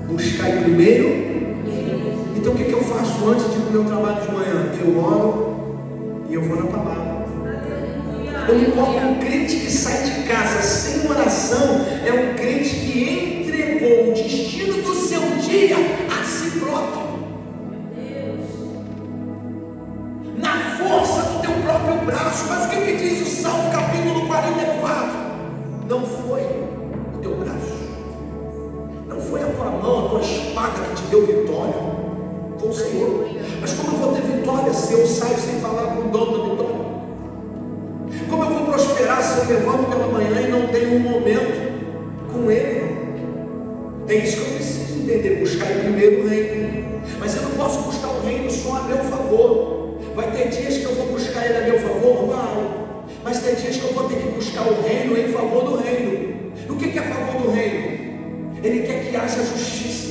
Buscai primeiro. Então o que eu faço antes de ir para o meu trabalho de manhã? Eu oro e eu vou na palavra. Um crente que sai de casa sem oração é um crente que entregou o destino do seu dia a si próprio. braço. Mas o que diz o Salmo capítulo 44? Não foi o teu braço, não foi a tua mão, a tua espada que te deu vitória, foi o Senhor. Mas como eu vou ter vitória se eu saio sem falar com o dono da vitória? Como eu vou prosperar se eu levanto pela manhã e não tenho um momento com Ele? É isso que eu preciso entender, buscar em primeiro o reino. Mas eu não posso buscar o reino só a meu favor. Vai ter dias que eu vou buscar Ele a meu favor? Vai. Mas tem dias que eu vou ter que buscar o reino em favor do reino. O que é a favor do reino? Ele quer que haja justiça.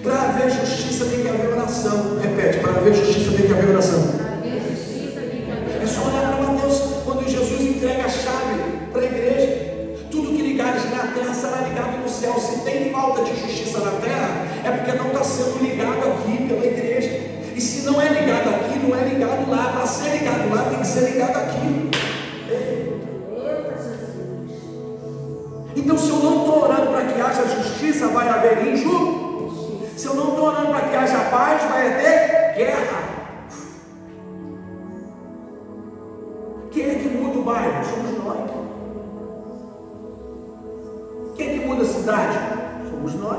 Para haver justiça tem que haver oração. Repete, para haver justiça tem que haver oração. É só olhar para Mateus, quando Jesus entrega a chave para a igreja. Tudo que ligares na terra será ligado no céu. Se tem falta de justiça na terra, é porque não está sendo ligado aqui pela igreja. E se não é ligado aqui, não é ligado lá. Para ser ligado lá, tem que ser ligado aqui. Então, se eu não estou orando para que haja justiça, vai haver injustiça. Se eu não estou orando para que haja paz, vai haver guerra. Quem é que muda o bairro? Somos nós. Quem é que muda a cidade? Somos nós.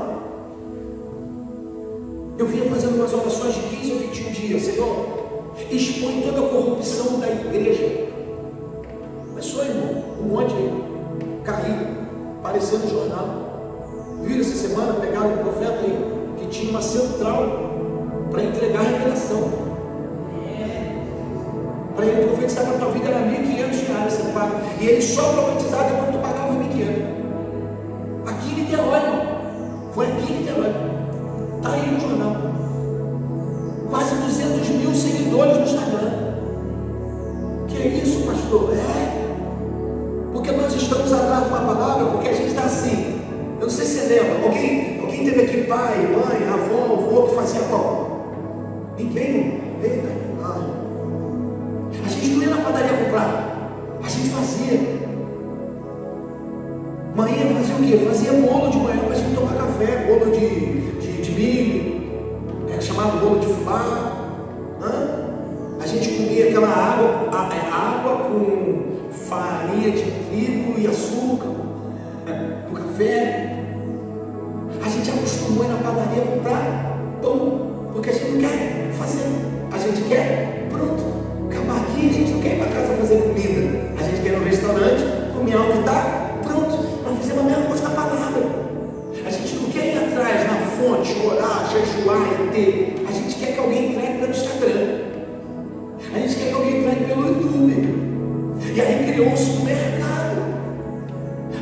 Eu vinha fazendo umas orações de 15 ou 21 dias. Senhor, expõe toda a corrupção da igreja. Mas só, irmão, um monte caído, apareceu no jornal. Viram essa semana, pegaram um profeta aí, que tinha uma central para entregar a revelação. Para ele profetizar para a tua vida era R$1.500, você paga. E ele só profetizava quando tu pagava R$1.500. Aqui em Niterói, foi aqui em Niterói. Está aí no jornal. Quase 200 mil seguidores no Instagram. Que é isso, pastor? Porque nós estamos atrás de uma palavra, porque a gente está assim. Eu não sei se você lembra. Alguém teve aqui pai, mãe, avó, avô que fazia qual? Ninguém? Eita, a gente não ia na padaria comprar. A gente fazia. Manhã fazia o quê? Fazia bolo de manhã para a gente tomar café. Bolo de milho, chamado bolo de fubá. A gente comia aquela água com farinha de trigo e açúcar no café. A gente acostumou a ir na padaria comprar pão, porque a gente não quer fazer, a gente quer pronto, acabar aqui. A gente não quer ir para casa fazer comida, a gente quer ir no restaurante, comer algo que está pronto. Nós fizemos a mesma coisa com a palavra. A gente não quer ir atrás na fonte, orar, jejuar e ter. A gente quer que alguém entregue pelo Instagram, a gente quer que alguém entregue pelo YouTube. E aí criou-se um mercado.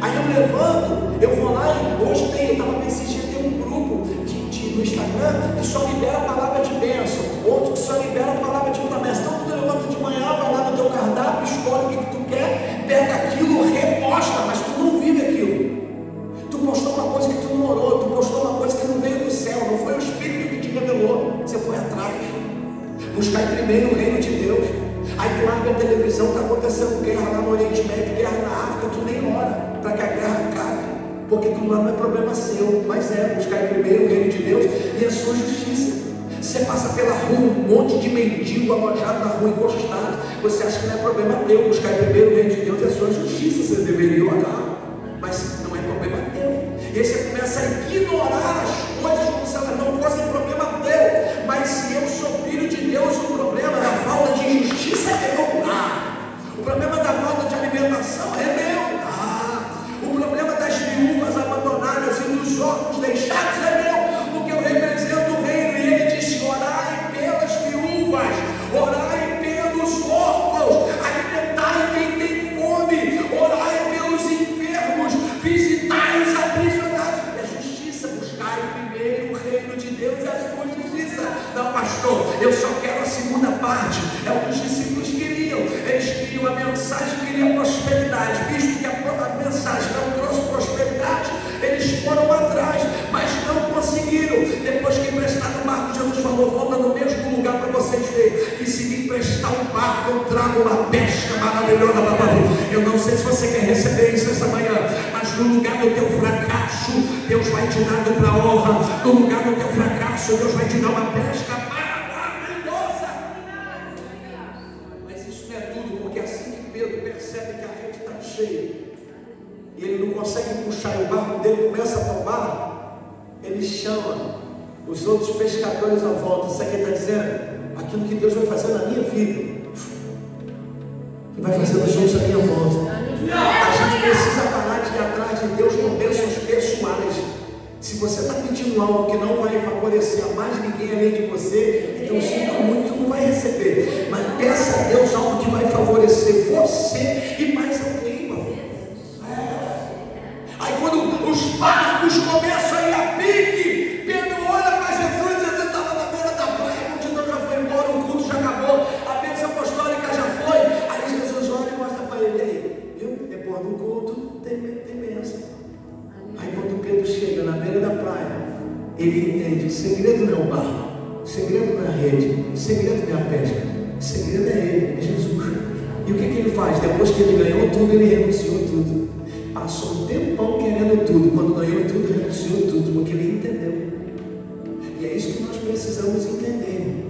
Aí eu levanto, eu vou lá e hoje eu estava nesse dia, tem um grupo no Instagram que só libera a palavra de bênção, outro que só libera a palavra de promessa. Então tu levanta de manhã, vai lá no teu cardápio, escolhe o que tu quer, pega aquilo, reposta, mas tu não vive aquilo. Tu postou uma coisa que tu não orou, tu postou uma coisa que não veio do céu, não foi o Espírito que te revelou, você foi atrás. Buscar primeiro o reino de Deus. Aí tu larga a televisão, está acontecendo guerra lá no Oriente Médio, guerra na África, tu nem ora para que a guerra acabe, porque aquilo lá não é problema seu, mas é buscar primeiro o reino de Deus e a sua justiça. Você passa pela rua, um monte de mendigo alojado na rua, encostado, você acha que não é problema teu, buscar primeiro o reino de Deus e a sua justiça, você deveria orar, mas não é problema teu. E aí você começa a ignorar as coisas como se elas não fossem problema teu. Mas se eu sou filho de Deus, o problema da falta de justiça é meu. O problema da falta de alimentação é meu. O problema das viúvas abandonadas e dos órfãos deixados é meu, porque eu represento o reino. E ele diz: orai pelas viúvas, orai pelos órfãos, alimentai quem tem fome, orai pelos enfermos, visitai os aprisionados. É justiça, buscar primeiro o reino de Deus e a sua justiça. Não, pastor, eu só quero a segunda parte. É o que os discípulos queriam. Eles queriam a mensagem, queriam a prosperidade. Visto que a mensagem não trouxe prosperidade, eles foram atrás, mas não conseguiram. Depois que emprestaram o barco, Jesus falou: volta no mesmo lugar para vocês verem que se me emprestar um barco, eu trago uma pesca maravilhosa para você. Eu não sei se você quer receber isso essa manhã, mas no lugar do teu fracasso, Deus vai te dar dupla honra. No lugar do teu fracasso, Deus vai te dar uma pesca maravilhosa. Mas isso não é tudo, puxar e o barco dele começa a tombar, ele chama os outros pescadores à volta. Sabe o que ele está dizendo? Aquilo que Deus vai fazer na minha vida, que vai fazer nos outros à minha volta. A gente precisa parar de ir atrás de Deus com bênçãos pessoais. Se você está pedindo algo que não vai favorecer a mais ninguém além de você, então sinto muito, não vai receber. Mas peça a Deus algo que vai favorecer você e mais alguém, irmão. Aí quando os barcos começam a ir a pique, Pedro olha para Jesus, Jesus estava na beira da praia, a multidão já foi embora, o culto já acabou, a bênção apostólica já foi. Aí Jesus olha e mostra para ele, aí, viu? Depois do culto tem bênção. Aí quando Pedro chega na beira da praia, ele entende: o segredo não é o barco, o segredo não é a rede, o segredo não é a pesca, o segredo é ele, é Jesus. E o que ele faz? Depois que ele ganhou tudo, ele renunciou tudo. Passou um tempão querendo tudo, quando ganhou tudo, renunciou tudo, porque ele entendeu. E é isso que nós precisamos entender.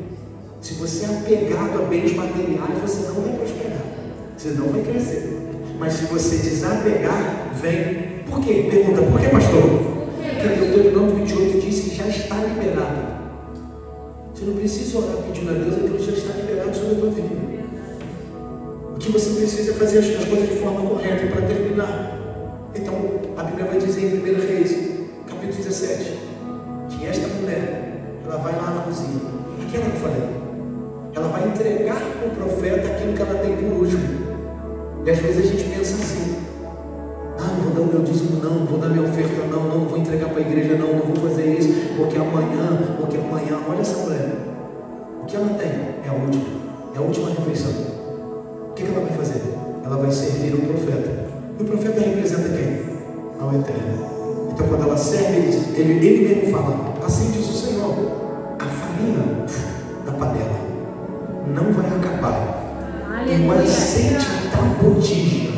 Se você é apegado a bens materiais, você não vai prosperar, você não vai crescer. Mas se você desapegar, vem. Por quê? Pergunta, por que, pastor? Porque Deuteronômio 28 diz que já está liberado. Você não precisa orar pedindo a Deus, aquilo já está liberado sobre a tua vida. O que você precisa é fazer as coisas de forma correta. Para terminar, então a Bíblia vai dizer em 1 Reis, capítulo 17, que esta mulher, ela vai lá na cozinha, aquela que eu falei, ela vai entregar para o profeta aquilo que ela tem por último. E às vezes a gente pensa assim: não vou dar o meu dízimo, não vou dar minha oferta, não vou entregar para a igreja, não vou fazer isso, porque amanhã, olha essa mulher, o que ela tem é a última refeição. O que ela vai fazer? Ela vai servir o profeta. E o profeta representa quem? Ao Eterno. Então quando ela serve, ele mesmo fala: assim diz o Senhor, a farinha da panela não vai acabar, e o azeite da botija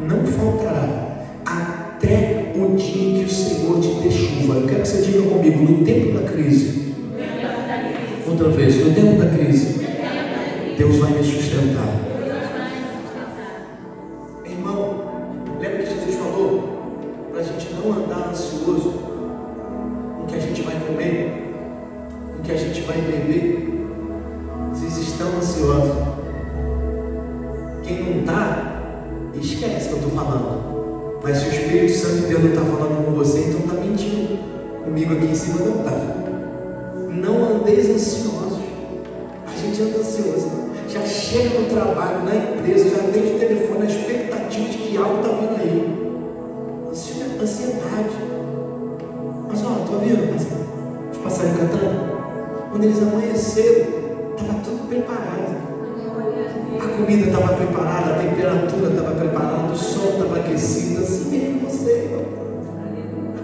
não faltará, até o dia que o Senhor te dê chuva. Eu quero que você diga comigo: no tempo da crise. Outra vez, no tempo da crise, Deus vai me sustentar. Irmão, lembra que Jesus falou para a gente não andar ansioso com o que a gente vai comer, com o que a gente vai beber? Vocês estão ansiosos? Quem não está, esquece que eu estou falando. Mas se o Espírito Santo de Deus não está falando com você, então está mentindo. Comigo aqui em cima não está. Não andeis ansiosos. A gente anda ansioso. Já chega no trabalho, na empresa, já tem o telefone, a expectativa de que algo está vindo aí. Ansiedade. Mas olha, estou vendo os passarinhos cantando. Quando eles amanheceram, estava tudo preparado. A comida estava preparada, a temperatura estava preparada, o sol estava aquecido. Assim mesmo você, irmão.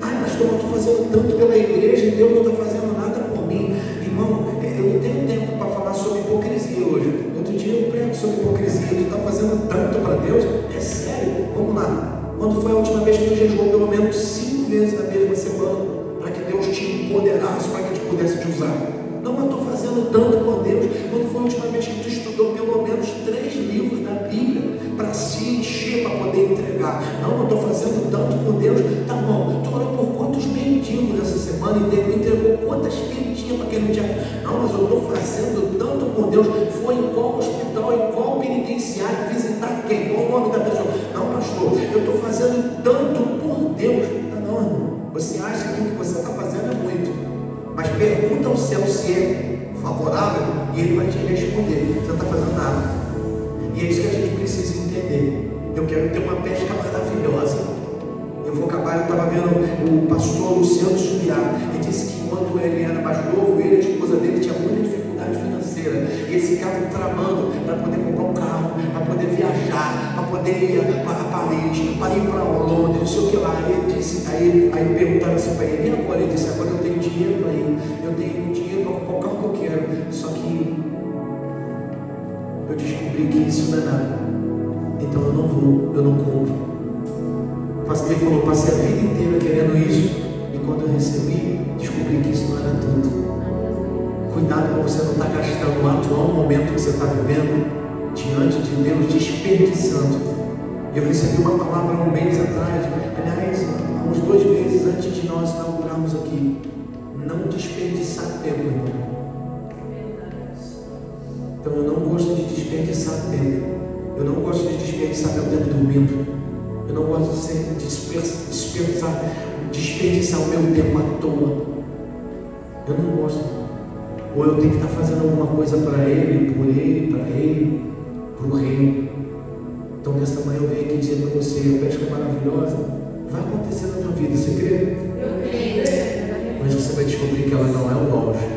Ai, pastor, eu estou fazendo tanto pela igreja e Deus não está fazendo nada por mim. Irmão, eu não tenho tempo para falar sobre hipocrisia hoje. Outro dia eu prego sobre hipocrisia. Tu está fazendo tanto para Deus? É sério? Vamos lá. Quando foi a última vez que tu jejuou pelo menos 5 vezes na mesma semana, para que Deus te empoderasse, para que te pudesse te usar? Não, eu estou fazendo tanto por Deus. Quando foi a última vez que tu estudou pelo menos 3 livros da Bíblia para se encher, para poder entregar? Não, eu estou fazendo tanto por Deus. Tá bom, tu orou por quantos mendigos essa semana e entregou quantas quentinhas para aquele dia? Não, mas eu estou fazendo tanto por Deus. Foi em qual hospital, em qual penitenciário, visitar quem? Qual o nome da pessoa? Não, pastor, eu estou fazendo tanto por Deus. Não, irmão, você acha que o que você está fazendo é muito, mas pergunta ao céu se é favorável e ele vai te responder. Você não está fazendo nada. E é isso que a gente precisa entender. Eu quero ter uma pesca maravilhosa. Eu vou acabar, eu estava vendo o pastor Luciano Subiá. Ele disse que quando ele era mais novo, ele e a esposa dele tinha muita dificuldade financeira. E eles ficavam tramando para poder comprar um carro, para poder viajar, para poder ir para Paris, para ir para Londres, não sei o que lá. Ele disse, aí perguntaram assim para ele: e agora? Ele disse: agora eu tenho dinheiro para ir, eu tenho dinheiro para comprar o carro que eu quero. Só que eu descobri que isso não é nada, então eu não vou, eu não compro. Ele falou: passei a vida inteira querendo isso, e quando eu recebi, descobri que isso não era tudo. Cuidado para você não estar gastando o atual momento que você está vivendo diante de Deus, desperdiçando. Eu recebi uma palavra um mês atrás, aliás, há uns 2 meses antes de nós inaugurarmos aqui. Não desperdiçar tempo, irmão. Então eu não gosto de desperdiçar tempo. Eu não gosto de desperdiçar meu tempo dormindo. Eu não gosto de desperdiçar o meu tempo à toa. Eu não gosto. Ou eu tenho que estar fazendo alguma coisa para Ele, por Ele, para Ele, para o Reino. Então nesta manhã eu venho aqui dizer para você, a pesca maravilhosa vai acontecer na tua vida, você crê? Eu creio. Mas você vai descobrir que ela não é o auge.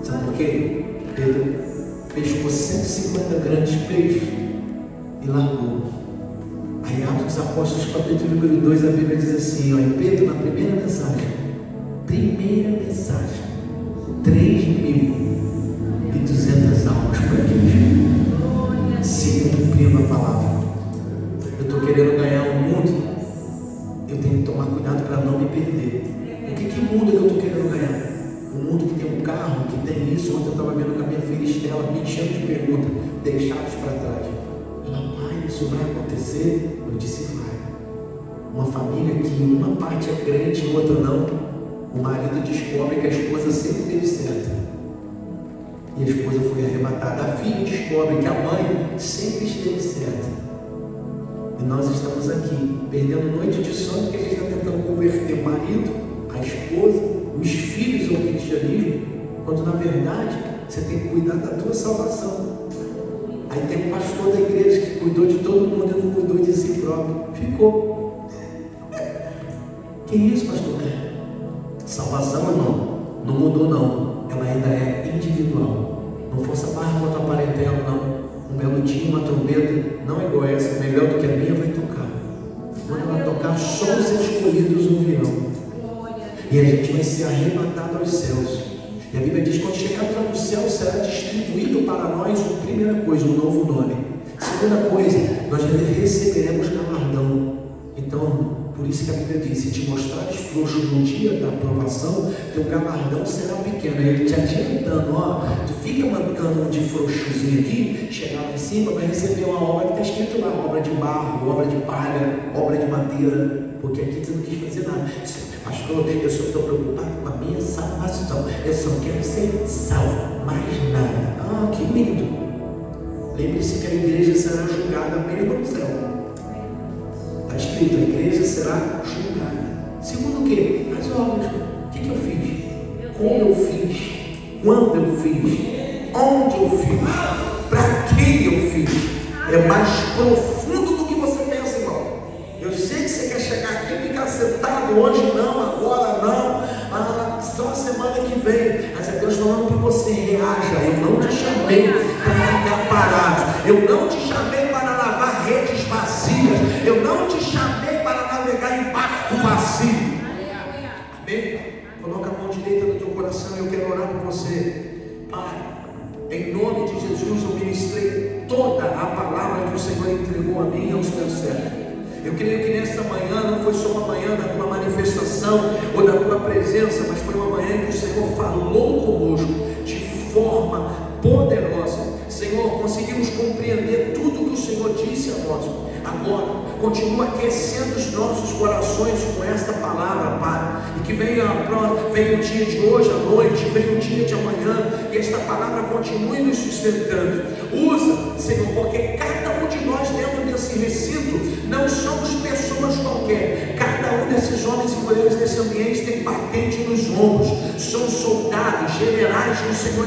Sabe por quê? Pedro pescou 150 grandes peixes e largou. Aí Atos dos Apóstolos, capítulo número 2, a Bíblia diz assim, ó, em Pedro, na primeira mensagem, 3.200 almas para Deus, se cumprindo a palavra. Eu estou querendo ganhar o mundo, eu tenho que tomar cuidado para não me perder. Que mundo eu estou querendo ganhar? Um mundo que tem um carro, que tem isso. Ontem eu estava vendo com a minha filha Estela, me enchendo de perguntas, deixados para trás. Ela, pai, isso vai acontecer? Eu disse, vai. Uma família que uma parte é crente e outra não. O marido descobre que a esposa sempre teve certo e a esposa foi arrebatada. A filha descobre que a mãe sempre esteve certa. E nós estamos aqui, perdendo noite de sono, porque a gente está tentando converter o marido, a esposa, os filhos ao cristianismo, quando na verdade você tem que cuidar da tua salvação. Aí tem um pastor da igreja que cuidou de todo mundo e não cuidou de si próprio. Ficou. Que isso, pastor? Salvação, irmão, não mudou não. Ela ainda é individual. Não força barra contra a parentela, não. Um belo dia, uma trombeta, não é igual essa, melhor do que a minha, vai tocar. Quando ela tocar, só os escolhidos ouvirão. E a gente vai ser arrebatado aos céus. E a Bíblia diz que quando chegarmos ao céu, será distribuído para nós, a primeira coisa, um novo nome. Segunda coisa, nós receberemos galardão. Então, por isso que a Bíblia diz, se te mostrares frouxo no dia da aprovação, teu galardão será pequeno. Ele te adiantando, ó, tu fica mancando de frouxozinho aqui, chegar lá em cima, vai receber uma obra que está escrito lá, obra de barro, obra de palha, obra de madeira, porque aqui você não quis fazer nada. Pastor, eu só estou preocupado com a minha salvação, eu só quero ser salvo, mais nada. Ah, que lindo! Lembre-se que a igreja será julgada mesmo no céu. Está escrito, a igreja será julgada. Segundo o quê? As obras. O que eu fiz? Como eu fiz? Quando eu fiz? Onde eu fiz? Para quem eu fiz? É mais profundo do que você pensa, irmão. Eu sei que você quer chegar aqui e ficar sentado hoje, não, agora não, só a semana que vem. Mas é Deus falando para você, reaja. Eu não te chamei para ficar parado. Eu não te chamei para lavar redes vazias. Eu não te chamei para navegar em barco vazio. Amém? Coloca a mão direita no teu coração e eu quero orar por você. Pai, em nome de Jesus eu ministrei toda a palavra que o Senhor entregou a mim e aos meus servos. Eu creio que nesta manhã não foi só uma manhã da tua manifestação ou da tua presença, mas foi uma manhã que o Senhor falou conosco de forma poderosa. Senhor, conseguimos compreender tudo que o Senhor disse a nós. Agora, continua aquecendo os nossos corações com esta palavra, Pai. E que venha o dia de hoje à noite, venha o dia de amanhã, e esta palavra continue nos sustentando. Usa, Senhor, porque cada um de nós dentro desse recinto não somos pessoas qualquer. Cada um desses homens e mulheres desse ambiente tem patente nos ombros. São soldados, generais do Senhor.